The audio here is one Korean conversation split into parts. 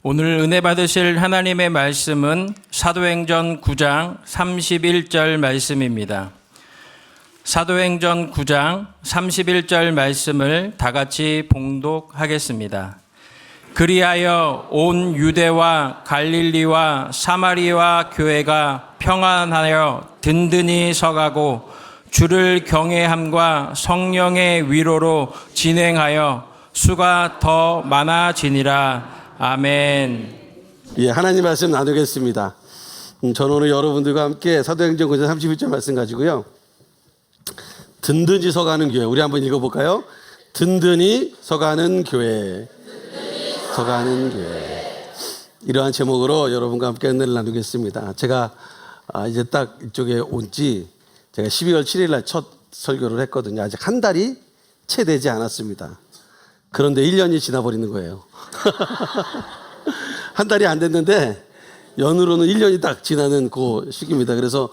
오늘 은혜 받으실 하나님의 말씀은 사도행전 9장 31절 말씀입니다. 사도행전 9장 31절 말씀을 다 같이 봉독하겠습니다. 그리하여 온 유대와 갈릴리와 사마리아 교회가 평안하여 든든히 서가고 주를 경외함과 성령의 위로로 진행하여 수가 더 많아지니라. 아멘. 예, 하나님 말씀 나누겠습니다. 저는 오늘 여러분들과 함께 사도행전 9장 31절 말씀 가지고요. 든든히 서가는 교회, 우리 한번 읽어볼까요? 든든히 서가는 교회. 서가는 교회. 이러한 제목으로 여러분과 함께 은혜를 나누겠습니다. 제가 이제 딱 이쪽에 온 지 제가 12월 7일 날 첫 설교를 했거든요. 아직 한 달이 채 되지 않았습니다. 그런데 1년이 지나버리는 거예요. 한 달이 안 됐는데 연으로는 1년이 딱 지나는 그 시기입니다. 그래서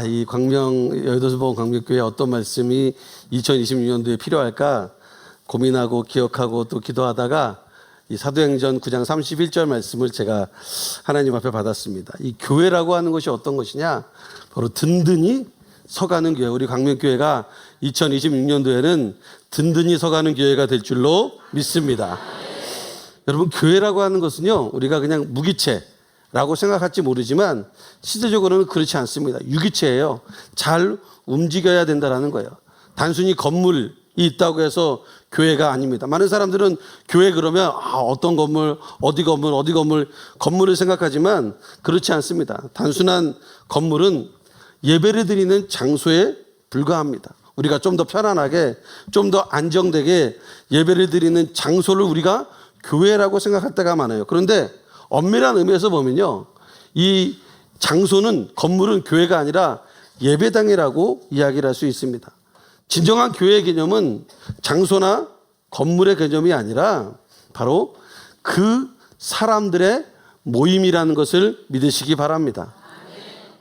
이 여의도서보험 광명교회 어떤 말씀이 2026년도에 필요할까 고민하고 기억하고 또 기도하다가 이 사도행전 9장 31절 말씀을 제가 하나님 앞에 받았습니다. 이 교회라고 하는 것이 어떤 것이냐? 바로 든든히 서가는 교회. 우리 광명교회가 2026년도에는 든든히 서가는 교회가 될 줄로 믿습니다. 여러분, 교회라고 하는 것은요, 우리가 그냥 무기체라고 생각할지 모르지만 실제적으로는 그렇지 않습니다. 유기체예요. 잘 움직여야 된다는 거예요. 단순히 건물이 있다고 해서 교회가 아닙니다. 많은 사람들은 교회 그러면 어떤 건물, 어디 건물, 건물을 생각하지만 그렇지 않습니다. 단순한 건물은 예배를 드리는 장소에 불과합니다. 우리가 좀 더 편안하게, 좀 더 안정되게 예배를 드리는 장소를 우리가 교회라고 생각할 때가 많아요. 그런데 엄밀한 의미에서 보면요, 이 장소는, 건물은 교회가 아니라 예배당이라고 이야기를 할 수 있습니다. 진정한 교회의 개념은 장소나 건물의 개념이 아니라 바로 그 사람들의 모임이라는 것을 믿으시기 바랍니다.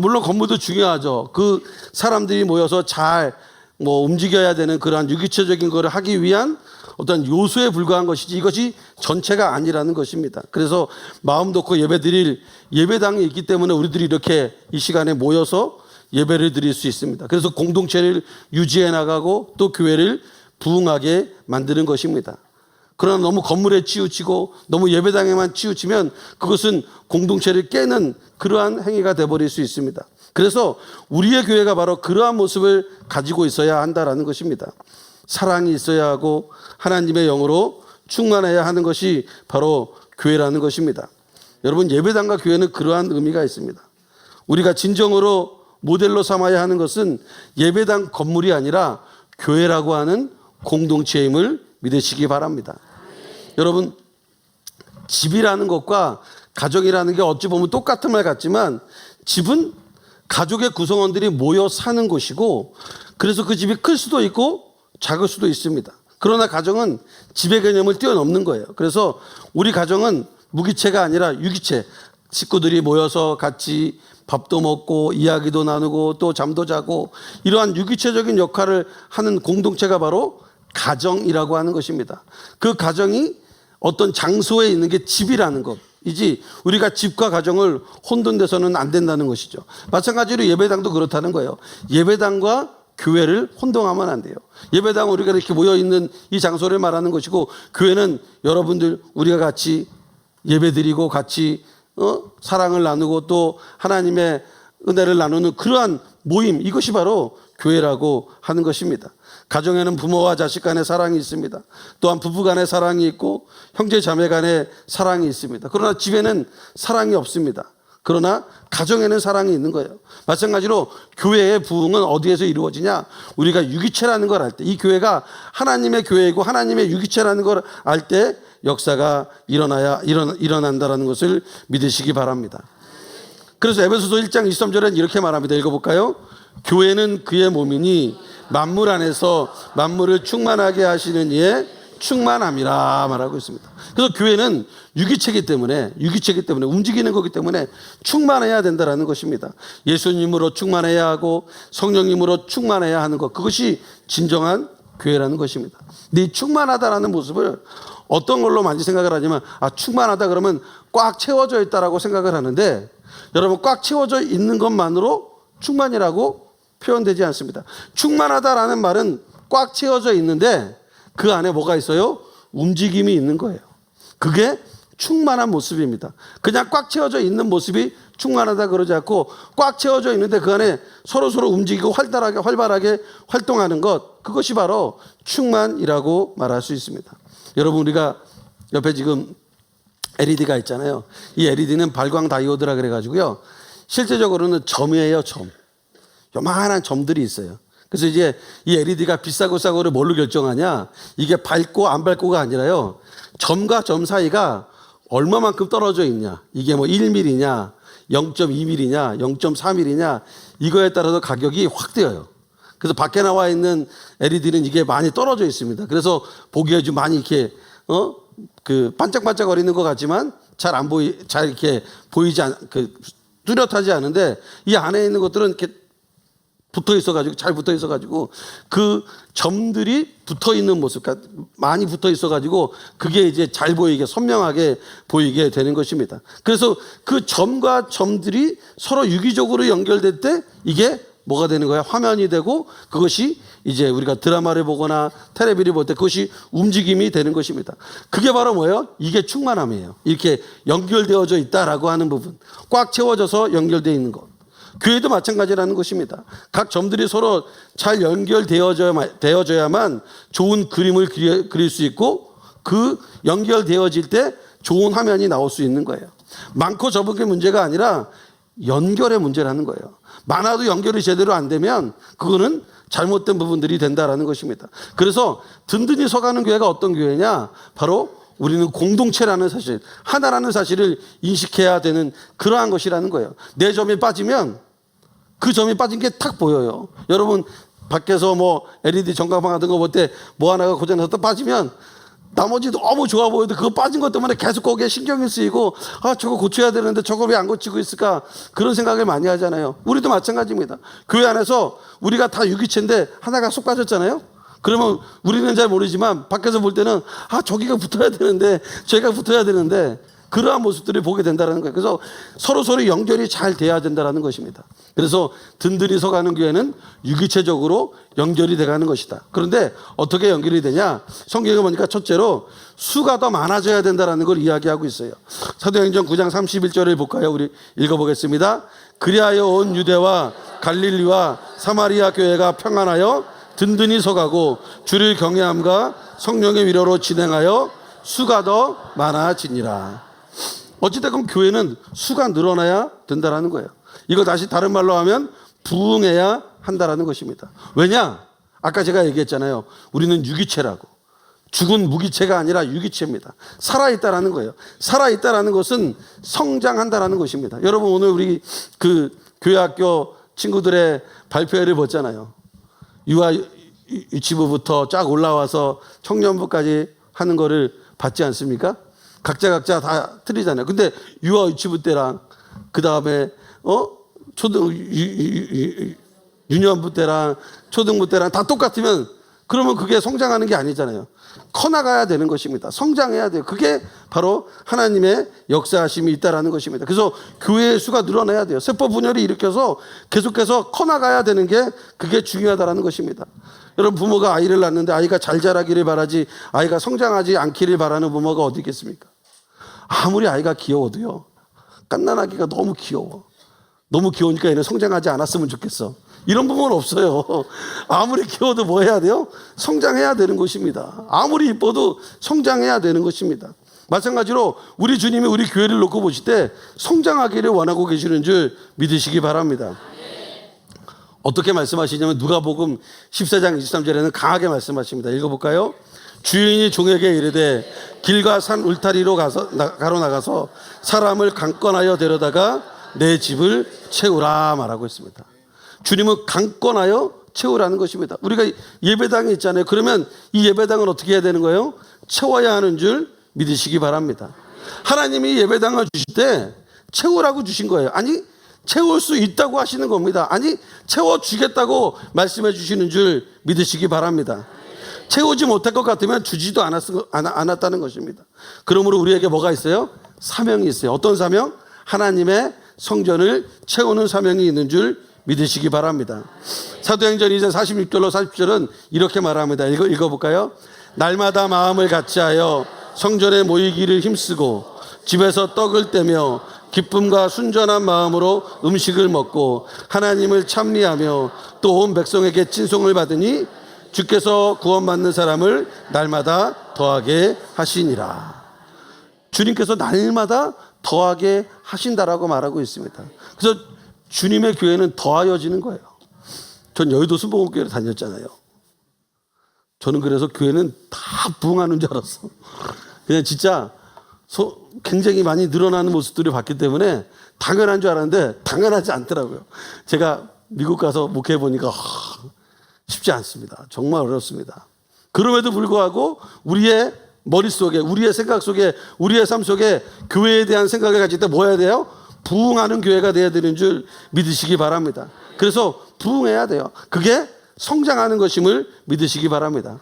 물론 건물도 중요하죠. 그 사람들이 모여서 잘 움직여야 되는 그러한 유기체적인 것을 하기 위한 어떤 요소에 불과한 것이지 이것이 전체가 아니라는 것입니다. 그래서 마음 놓고 예배 드릴 예배당이 있기 때문에 우리들이 이렇게 이 시간에 모여서 예배를 드릴 수 있습니다. 그래서 공동체를 유지해 나가고 또 교회를 부흥하게 만드는 것입니다. 그러나 너무 건물에 치우치고 너무 예배당에만 치우치면 그것은 공동체를 깨는 그러한 행위가 되어버릴 수 있습니다. 그래서 우리의 교회가 바로 그러한 모습을 가지고 있어야 한다는 것입니다. 사랑이 있어야 하고 하나님의 영으로 충만해야 하는 것이 바로 교회라는 것입니다. 여러분, 예배당과 교회는 그러한 의미가 있습니다. 우리가 진정으로 모델로 삼아야 하는 것은 예배당 건물이 아니라 교회라고 하는 공동체임을 믿으시기 바랍니다. 여러분, 집이라는 것과 가정이라는 게 어찌 보면 똑같은 말 같지만 집은 가족의 구성원들이 모여 사는 곳이고 그래서 그 집이 클 수도 있고 작을 수도 있습니다. 그러나 가정은 집의 개념을 뛰어넘는 거예요. 그래서 우리 가정은 무기체가 아니라 유기체, 식구들이 모여서 같이 밥도 먹고 이야기도 나누고 또 잠도 자고 이러한 유기체적인 역할을 하는 공동체가 바로 가정이라고 하는 것입니다. 그 가정이 어떤 장소에 있는 게 집이라는 것이지 우리가 집과 가정을 혼돈돼서는 안 된다는 것이죠. 마찬가지로 예배당도 그렇다는 거예요. 예배당과 교회를 혼동하면 안 돼요. 예배당은 우리가 이렇게 모여있는 이 장소를 말하는 것이고 교회는 여러분들 우리가 같이 예배드리고 같이 사랑을 나누고 또 하나님의 은혜를 나누는 그러한 모임, 이것이 바로 교회라고 하는 것입니다. 가정에는 부모와 자식 간의 사랑이 있습니다. 또한 부부 간의 사랑이 있고 형제 자매 간의 사랑이 있습니다. 그러나 집에는 사랑이 없습니다. 그러나 가정에는 사랑이 있는 거예요. 마찬가지로 교회의 부흥은 어디에서 이루어지냐? 우리가 유기체라는 걸 알 때, 이 교회가 하나님의 교회이고 하나님의 유기체라는 걸 알 때 역사가 일어난다는 것을 믿으시기 바랍니다. 그래서 에베소서 1장 23절에는 이렇게 말합니다. 읽어볼까요? 교회는 그의 몸이니 만물 안에서 만물을 충만하게 하시는 이의 충만함이라 말하고 있습니다. 그래서 교회는 유기체이기 때문에 움직이는 거기 때문에 충만해야 된다는 것입니다. 예수님으로 충만해야 하고 성령님으로 충만해야 하는 것, 그것이 진정한 교회라는 것입니다. 근데 이 충만하다라는 모습을 어떤 걸로 많이 생각을 하냐면 충만하다 그러면 꽉 채워져 있다라고 생각을 하는데 여러분 꽉 채워져 있는 것만으로 충만이라고 표현되지 않습니다. 충만하다라는 말은 꽉 채워져 있는데 그 안에 뭐가 있어요? 움직임이 있는 거예요. 그게 충만한 모습입니다. 그냥 꽉 채워져 있는 모습이 충만하다 그러지 않고 꽉 채워져 있는데 그 안에 서로 움직이고 활발하게 활동하는 것, 그것이 바로 충만이라고 말할 수 있습니다. 여러분 우리가 옆에 지금 LED가 있잖아요. 이 LED는 발광 다이오드라 그래가지고요. 실제적으로는 점이에요, 점. 요만한 점들이 있어요. 그래서 이제 이 LED가 비싸고 싸고를 뭘로 결정하냐? 이게 밝고 안 밝고가 아니라요. 점과 점 사이가 얼마만큼 떨어져 있냐? 이게 뭐 1mm냐, 0.2mm냐, 0.4mm냐 이거에 따라서 가격이 확 뛰어요. 그래서 밖에 나와 있는 LED는 이게 많이 떨어져 있습니다. 그래서 보기에 좀 많이 이렇게 반짝반짝거리는 것 같지만 잘 이렇게 보이지 뚜렷하지 않은데 이 안에 있는 것들은 이렇게 잘 붙어 있어가지고 그 점들이 붙어 있는 모습, 그러니까 많이 붙어 있어가지고 그게 이제 잘 보이게 선명하게 보이게 되는 것입니다. 그래서 그 점과 점들이 서로 유기적으로 연결될 때 이게 뭐가 되는 거야? 화면이 되고 그것이 이제 우리가 드라마를 보거나 텔레비를 볼 때 그것이 움직임이 되는 것입니다. 그게 바로 뭐예요? 이게 충만함이에요. 이렇게 연결되어져 있다라고 하는 부분, 꽉 채워져서 연결되어 있는 것. 교회도 마찬가지라는 것입니다. 각 점들이 서로 잘 연결되어져야만 좋은 그림을 그릴 수 있고 그 연결되어질 때 좋은 화면이 나올 수 있는 거예요. 많고 적은 게 문제가 아니라 연결의 문제라는 거예요. 많아도 연결이 제대로 안 되면 그거는 잘못된 부분들이 된다라는 것입니다. 그래서 든든히 서가는 교회가 어떤 교회냐? 바로 우리는 공동체라는 사실, 하나라는 사실을 인식해야 되는 그러한 것이라는 거예요. 내 점이 빠지면 그 점이 빠진 게 탁 보여요. 여러분 밖에서 뭐 LED 전광판 같은 거 볼 때 뭐 하나가 고장나서 또 빠지면 나머지 너무 좋아 보여도 그거 빠진 것 때문에 계속 거기에 신경이 쓰이고 저거 고쳐야 되는데 저걸 왜 안 고치고 있을까 그런 생각을 많이 하잖아요. 우리도 마찬가지입니다. 교회 안에서 우리가 다 유기체인데 하나가 쏙 빠졌잖아요. 그러면 우리는 잘 모르지만 밖에서 볼 때는 저기가 붙어야 되는데 저기가 붙어야 되는데 그러한 모습들을 보게 된다는 거예요. 그래서 서로 연결이 잘 돼야 된다는 것입니다. 그래서 든든히 서가는 교회는 유기체적으로 연결이 돼가는 것이다. 그런데 어떻게 연결이 되냐? 성경에 보니까 첫째로 수가 더 많아져야 된다는 걸 이야기하고 있어요. 사도행전 9장 31절을 볼까요? 우리 읽어보겠습니다. 그리하여 온 유대와 갈릴리와 사마리아 교회가 평안하여 든든히 서가고 주를 경외함과 성령의 위로로 진행하여 수가 더 많아지니라. 어찌됐건 교회는 수가 늘어나야 된다는 거예요. 이거 다시 다른 말로 하면 부흥해야 한다는 것입니다. 왜냐? 아까 제가 얘기했잖아요. 우리는 유기체라고. 죽은 무기체가 아니라 유기체입니다. 살아있다라는 거예요. 살아있다라는 것은 성장한다라는 것입니다. 여러분 오늘 우리 교회학교 친구들의 발표회를 봤잖아요. 유아 유치부부터 쫙 올라와서 청년부까지 하는 거를 봤지 않습니까? 각자 다 틀리잖아요. 근데 유아 유치부 때랑 그 다음에 유년부 때랑 초등부 때랑 다 똑같으면 그러면 그게 성장하는 게 아니잖아요. 커나가야 되는 것입니다. 성장해야 돼요. 그게 바로 하나님의 역사하심이 있다라는 것입니다. 그래서 교회의 수가 늘어나야 돼요. 세포 분열이 일으켜서 계속해서 커나가야 되는 게 그게 중요하다라는 것입니다. 여러분 부모가 아이를 낳는데 아이가 잘 자라기를 바라지 아이가 성장하지 않기를 바라는 부모가 어디 있겠습니까? 아무리 아이가 귀여워도요. 갓난아기가 너무 귀여워. 너무 귀여우니까 얘는 성장하지 않았으면 좋겠어. 이런 부분은 없어요. 아무리 귀여워도 뭐 해야 돼요? 성장해야 되는 것입니다. 아무리 이뻐도 성장해야 되는 것입니다. 마찬가지로 우리 주님이 우리 교회를 놓고 보실 때 성장하기를 원하고 계시는 줄 믿으시기 바랍니다. 어떻게 말씀하시냐면 누가복음 14장 23절에는 강하게 말씀하십니다. 읽어볼까요? 주인이 종에게 이르되 길과 산 울타리로 가로나가서 사람을 강권하여 데려다가 내 집을 채우라 말하고 있습니다. 주님은 강권하여 채우라는 것입니다. 우리가 예배당이 있잖아요. 그러면 이 예배당은 어떻게 해야 되는 거예요? 채워야 하는 줄 믿으시기 바랍니다. 하나님이 예배당을 주실 때 채우라고 주신 거예요. 아니 채울 수 있다고 하시는 겁니다. 아니 채워주겠다고 말씀해 주시는 줄 믿으시기 바랍니다. 채우지 못할 것 같으면 주지도 않았다는 것입니다. 그러므로 우리에게 뭐가 있어요? 사명이 있어요. 어떤 사명? 하나님의 성전을 채우는 사명이 있는 줄 믿으시기 바랍니다. 사도행전 2장 46절로 40절은 이렇게 말합니다. 읽어볼까요? 날마다 마음을 같이하여 성전에 모이기를 힘쓰고 집에서 떡을 떼며 기쁨과 순전한 마음으로 음식을 먹고 하나님을 찬미하며 또 온 백성에게 친송을 받으니 주께서 구원받는 사람을 날마다 더하게 하시니라. 주님께서 날마다 더하게 하신다라고 말하고 있습니다. 그래서 주님의 교회는 더하여지는 거예요. 전 여의도 순복음교회를 다녔잖아요. 저는 그래서 교회는 다 부흥하는 줄 알았어. 그냥 진짜 굉장히 많이 늘어나는 모습들을 봤기 때문에 당연한 줄 알았는데 당연하지 않더라고요. 제가 미국 가서 목회해 보니까 쉽지 않습니다. 정말 어렵습니다. 그럼에도 불구하고 우리의 머릿속에, 우리의 생각 속에, 우리의 삶 속에 교회에 대한 생각을 가질 때 뭐 해야 돼요? 부흥하는 교회가 돼야 되는 줄 믿으시기 바랍니다. 그래서 부흥해야 돼요. 그게 성장하는 것임을 믿으시기 바랍니다.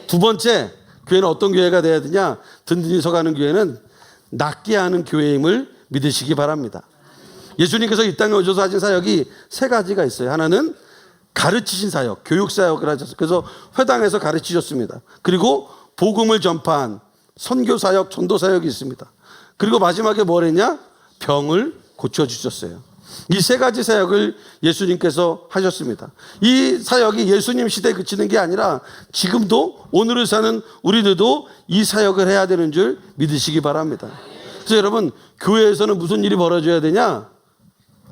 두 번째, 교회는 어떤 교회가 돼야 되냐? 든든히 서가는 교회는 낫게 하는 교회임을 믿으시기 바랍니다. 예수님께서 이 땅에 오셔서 하신 사역이 세 가지가 있어요. 하나는 가르치신 사역, 교육 사역을 하셨어요. 그래서 회당에서 가르치셨습니다. 그리고 복음을 전파한 선교 사역, 전도 사역이 있습니다. 그리고 마지막에 뭘 했냐? 병을 고쳐주셨어요. 이 세 가지 사역을 예수님께서 하셨습니다. 이 사역이 예수님 시대에 그치는 게 아니라 지금도 오늘을 사는 우리들도 이 사역을 해야 되는 줄 믿으시기 바랍니다. 그래서 여러분, 교회에서는 무슨 일이 벌어져야 되냐?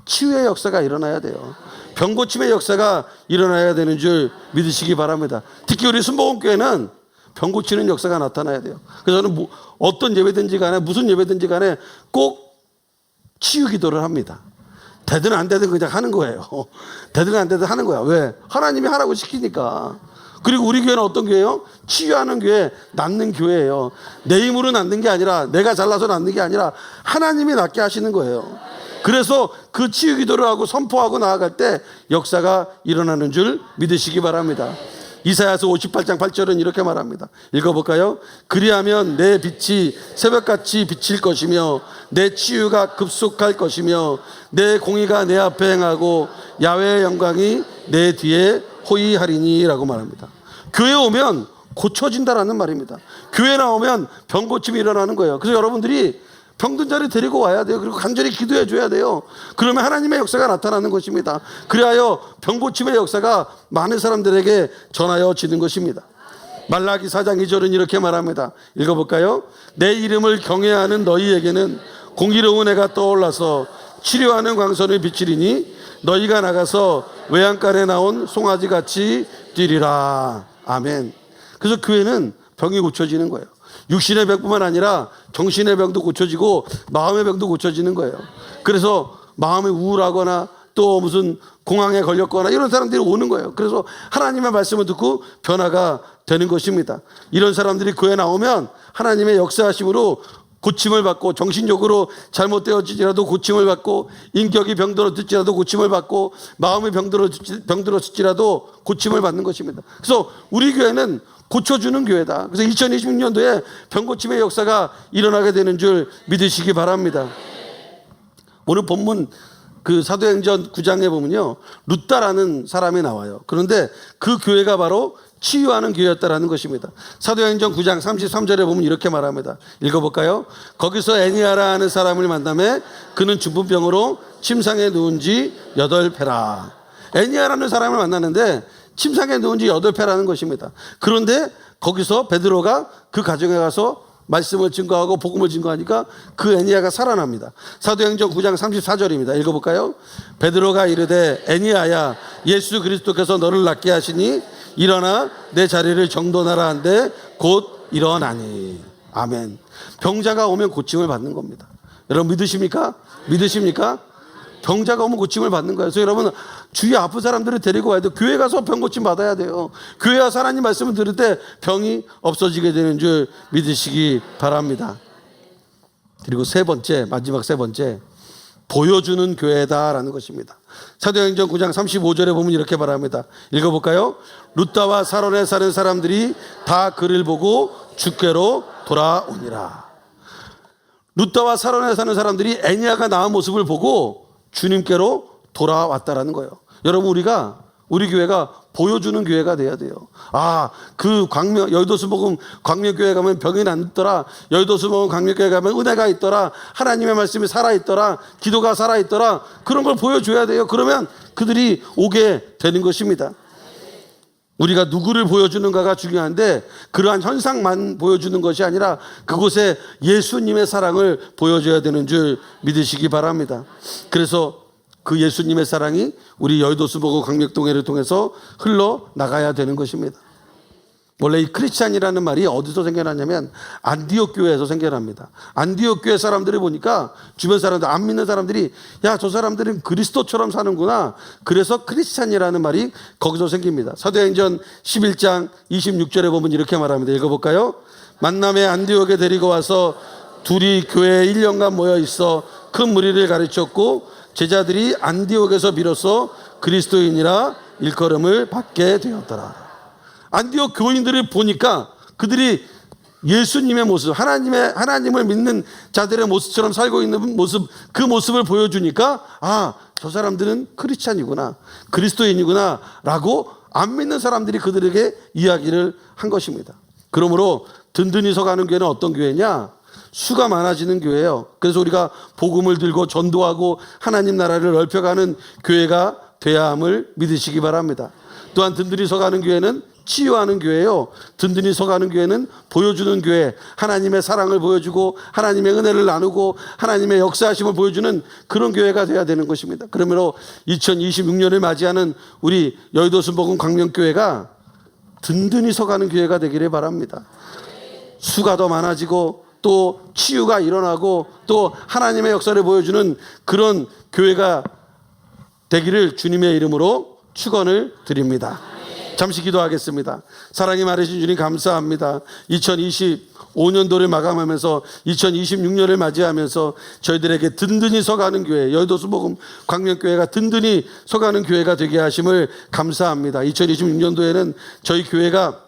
치유의 역사가 일어나야 돼요. 병고침의 역사가 일어나야 되는 줄 믿으시기 바랍니다. 특히 우리 순복음교회는 병고치는 역사가 나타나야 돼요. 그래서 저는 어떤 예배든지 간에 무슨 예배든지 간에 꼭 치유 기도를 합니다. 되든 안 되든 그냥 하는 거예요. 되든 안 되든 하는 거야. 왜? 하나님이 하라고 시키니까. 그리고 우리 교회는 어떤 교회예요? 치유하는 교회, 낫는 교회예요. 내 힘으로 낫는 게 아니라, 내가 잘나서 낫는 게 아니라 하나님이 낫게 하시는 거예요. 그래서 그 치유 기도를 하고 선포하고 나아갈 때 역사가 일어나는 줄 믿으시기 바랍니다. 이사야서 58장 8절은 이렇게 말합니다. 읽어볼까요? 그리하면 내 빛이 새벽같이 비칠 것이며 내 치유가 급속할 것이며 내 공의가 내 앞에 행하고 야훼의 영광이 내 뒤에 호위하리니 라고 말합니다. 교회에 오면 고쳐진다라는 말입니다. 교회 나오면 병고침이 일어나는 거예요. 그래서 여러분들이 병든 자를 데리고 와야 돼요. 그리고 간절히 기도해 줘야 돼요. 그러면 하나님의 역사가 나타나는 것입니다. 그리하여 병고침의 역사가 많은 사람들에게 전하여지는 것입니다. 말라기 4장 2절은 이렇게 말합니다. 읽어볼까요? 내 이름을 경외하는 너희에게는 공의로운 해가 떠올라서 치료하는 광선을 비치리니 너희가 나가서 외양간에 나온 송아지같이 뛰리라. 아멘. 그래서 교회는 병이 고쳐지는 거예요. 육신의 병뿐만 아니라 정신의 병도 고쳐지고 마음의 병도 고쳐지는 거예요. 그래서 마음이 우울하거나 또 무슨 공황에 걸렸거나 이런 사람들이 오는 거예요. 그래서 하나님의 말씀을 듣고 변화가 되는 것입니다. 이런 사람들이 교회에 나오면 하나님의 역사하심으로 고침을 받고, 정신적으로 잘못되어지더라도 고침을 받고, 인격이 병들어질지라도 고침을 받고, 마음이 병들어질지라도 고침을 받는 것입니다. 그래서 우리 교회는 고쳐주는 교회다. 그래서 2026년도에 병고침의 역사가 일어나게 되는 줄 믿으시기 바랍니다. 오늘 본문 그 사도행전 9장에 보면요, 루다라는 사람이 나와요. 그런데 그 교회가 바로 치유하는 교회였다라는 것입니다. 사도행전 9장 33절에 보면 이렇게 말합니다. 읽어볼까요? 거기서 애니아라 하는 사람을 만나매 그는 중풍병으로 침상에 누운 지 8패라. 애니아라는 사람을 만났는데 침상에 누운 지 8패라는 것입니다. 그런데 거기서 베드로가 그 가정에 가서 말씀을 증거하고 복음을 증거하니까 그 애니아가 살아납니다. 사도행전 9장 34절입니다. 읽어볼까요? 베드로가 이르되 애니아야, 예수 그리스도께서 너를 낫게 하시니 일어나 내 자리를 정돈하라 한데 곧 일어나니. 아멘. 병자가 오면 고침을 받는 겁니다. 여러분 믿으십니까? 믿으십니까? 병자가 오면 고침을 받는 거예요. 그래서 여러분, 주위에 아픈 사람들을 데리고 와야 돼요. 교회 가서 병 고침 받아야 돼요. 교회 와서 하나님 말씀을 들을 때 병이 없어지게 되는 줄 믿으시기 바랍니다. 그리고 세 번째, 마지막 세 번째, 보여주는 교회다라는 것입니다. 사도행전 9장 35절에 보면 이렇게 말합니다. 읽어볼까요? 루다와 사론에 사는 사람들이 다 그를 보고 주께로 돌아오니라. 루다와 사론에 사는 사람들이 애니아가 나온 모습을 보고 주님께로 돌아왔다라는 거예요. 여러분, 우리 교회가 보여주는 교회가 돼야 돼요. 그 여의도수복음 광명교회 가면 병이 낫더라. 여의도수복음 광명교회 가면 은혜가 있더라. 하나님의 말씀이 살아있더라. 기도가 살아있더라. 그런 걸 보여줘야 돼요. 그러면 그들이 오게 되는 것입니다. 우리가 누구를 보여주는가가 중요한데 그러한 현상만 보여주는 것이 아니라 그곳에 예수님의 사랑을 보여줘야 되는 줄 믿으시기 바랍니다. 그래서 그 예수님의 사랑이 우리 여의도수복음 광명동회를 통해서 흘러나가야 되는 것입니다. 원래 이 크리스찬이라는 말이 어디서 생겨났냐면 안디옥 교회에서 생겨납니다. 안디옥 교회 사람들이 보니까 주변 사람들, 안 믿는 사람들이 야, 저 사람들은 그리스도처럼 사는구나. 그래서 크리스찬이라는 말이 거기서 생깁니다. 사도행전 11장 26절에 보면 이렇게 말합니다. 읽어볼까요? 만남에 안디옥에 데리고 와서 둘이 교회에 1년간 모여 있어 큰 무리를 가르쳤고 제자들이 안디옥에서 비로소 그리스도인이라 일컬음을 받게 되었더라. 안디옥 교인들을 보니까 그들이 예수님의 모습, 하나님을 믿는 자들의 모습처럼 살고 있는 모습, 그 모습을 보여주니까 저 사람들은 크리스찬이구나, 그리스도인이구나 라고 안 믿는 사람들이 그들에게 이야기를 한 것입니다. 그러므로 든든히 서가는 교회는 어떤 교회냐? 수가 많아지는 교회예요. 그래서 우리가 복음을 들고 전도하고 하나님 나라를 넓혀가는 교회가 돼야 함을 믿으시기 바랍니다. 또한 든든히 서가는 교회는 치유하는 교회예요. 든든히 서가는 교회는 보여주는 교회, 하나님의 사랑을 보여주고 하나님의 은혜를 나누고 하나님의 역사하심을 보여주는 그런 교회가 돼야 되는 것입니다. 그러므로 2026년을 맞이하는 우리 여의도수복음 광명교회가 든든히 서가는 교회가 되기를 바랍니다. 수가 더 많아지고 또 치유가 일어나고 또 하나님의 역사를 보여주는 그런 교회가 되기를 주님의 이름으로 축원을 드립니다. 잠시 기도하겠습니다. 사랑이 많으신 주님 감사합니다. 2025년도를 마감하면서 2026년을 맞이하면서 저희들에게 든든히 서가는 교회, 여의도수복음 광명교회가 든든히 서가는 교회가 되게 하심을 감사합니다. 2026년도에는 저희 교회가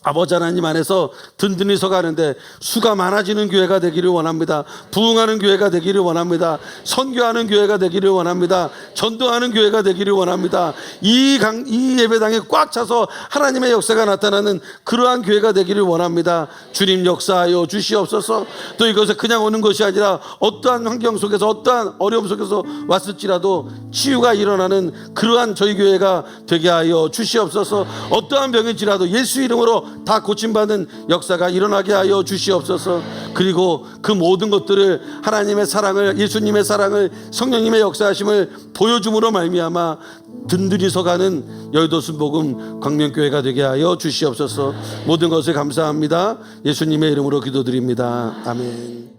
아버지 하나님 안에서 든든히 서가는데 수가 많아지는 교회가 되기를 원합니다. 부흥하는 교회가 되기를 원합니다. 선교하는 교회가 되기를 원합니다. 전도하는 교회가 되기를 원합니다. 이 예배당에 꽉 차서 하나님의 역사가 나타나는 그러한 교회가 되기를 원합니다. 주님 역사하여 주시옵소서. 또 이것에 그냥 오는 것이 아니라 어떠한 환경 속에서 어떠한 어려움 속에서 왔을지라도 치유가 일어나는 그러한 저희 교회가 되게 하여 주시옵소서. 어떠한 병일지라도 예수 이름으로 다 고침받는 역사가 일어나게 하여 주시옵소서. 그리고 그 모든 것들을 하나님의 사랑을, 예수님의 사랑을, 성령님의 역사하심을 보여줌으로 말미암아 든든히 서가는 여의도수복음 광명교회가 되게 하여 주시옵소서. 모든 것을 감사합니다. 예수님의 이름으로 기도드립니다. 아멘.